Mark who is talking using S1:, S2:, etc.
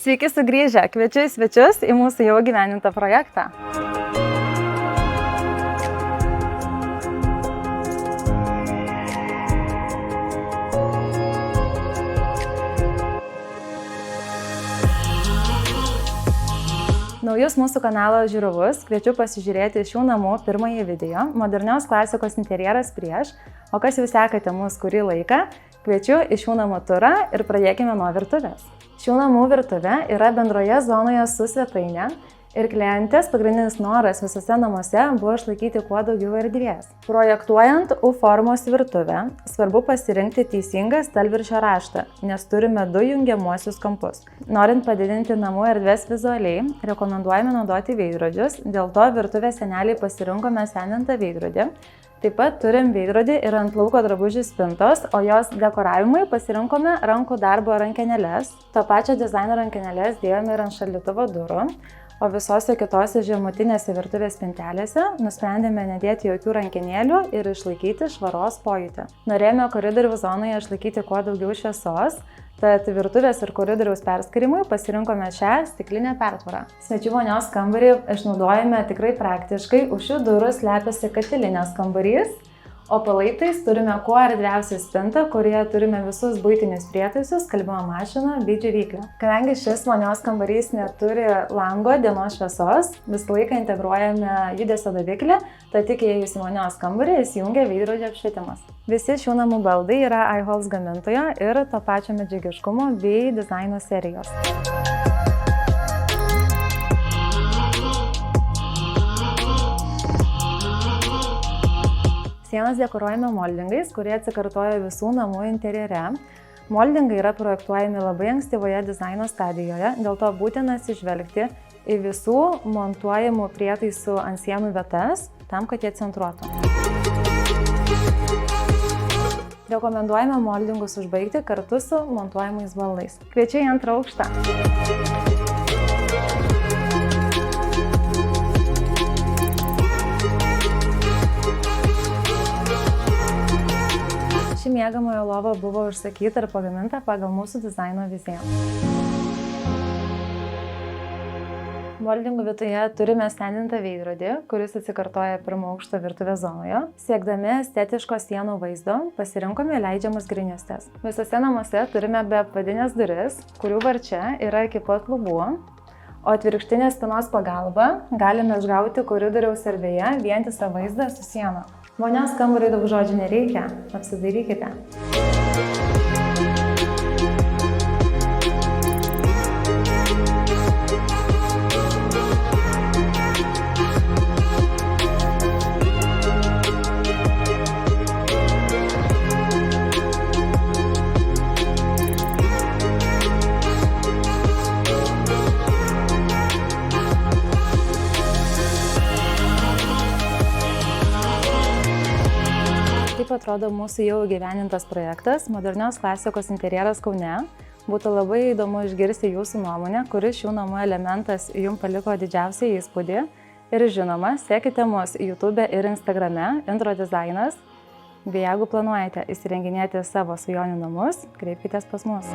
S1: Sveiki sugrįžę, kviečiu į svečius į mūsų jau įgyvendintą projektą. Naujus mūsų kanalo žiūrovus kviečiu pasižiūrėti šių namų pirmąjį video modernios klasikos interjeras prieš, o kas jau sekate mūsų kurį laiką, kviečiu į šių namų turą ir pradėkime nuo virtuvės. Šių namų virtuvė yra bendroje zonoje su svetainė ir klientės pagrindinis noras visose namuose buvo išlaikyti kuo daugiau erdvės. Projektuojant U formos virtuvę, svarbu pasirinkti teisingą stalviršio raštą, nes turime du jungiamuosius kampus. Norint padidinti namų erdvės vizualiai, rekomenduojame naudoti veidrodžius, dėl to virtuvės seneliai pasirinkome senintą veidrodį. Taip pat turim veidrodį ir ant lauko drabužių spintos, o jos dekoravimui pasirinkome rankų darbo rankenėles. To pačio dizaino rankenėles dėjome ir ant šaldytuvo durų, o visose kitose žemutinėse virtuvės spintelėse nusprendėme nedėti jokių rankenėlių ir išlaikyti švaros pojūtį. Norėjome koridorių zonoje išlaikyti kuo daugiau šviesos, tad virtuvės ir koridoriaus perskirimui pasirinkome šią stiklinę pertvarą. Svečių vonios kambarį išnaudojame tikrai praktiškai, už šių durų slepiasi katilinės kambarys, o po laiptais turime kuo erdviausią spintą, kurioje turime visus buitinius prietaisus, skalbimo mašiną bei džiovyklę. Kadangi šis vonios kambarys neturi lango dienos šviesos, visą laiką integruojame judesio daviklį, tad tik įėjus į vonios kambarį įsijungia veidrodžio apšvietimas. Visi šių namų baldai yra iHolz gamintojo ir to pačio medžiagiškumo bei dizaino serijos. Sienas dekoruojame moldingais, kurie atsikartoja visų namų interjere. Moldingai yra projektuojami labai ankstyvoje dizaino stadijoje, dėl to būtina atsižvelgti į visų montuojamų prietaisų ant sienų vietas, tam, kad jie centruotų. Rekomenduojame moldingus užbaigti kartu su montuojamais baldais. Kviečiu į antrą aukštą. Ši miegamojo lova buvo užsakyta ir pagaminta pagal mūsų dizaino viziją. Moldingų viduje turime senintą veidrodį, kuris atsikartoja pirmo aukšto virtuvės zonoje. Siekdami estetiško sienų vaizdo, pasirinkome leidžiamas grindjuostes. Visose namuose turime beapvadinės duris, kurių varčia yra iki pat lubų, o atvirkštinės spynos pagalba galime išgauti koridoriaus erdvėje vientisą vaizdą su siena. Vonios kambariui daug žodžių nereikia, apsidairykite. Taip atrodo mūsų jau įgyvendintas projektas modernios klasikos interjeras Kaune. Būtų labai įdomu išgirsti jūsų nuomonę, kuris šių namų elementas jums paliko didžiausią įspūdį. Ir žinoma, sekite mus YouTube ir Instagrame Intro Dizainas. Bei jeigu planuojate įsirenginėti savo svajonių namus, kreipkitės pas mus.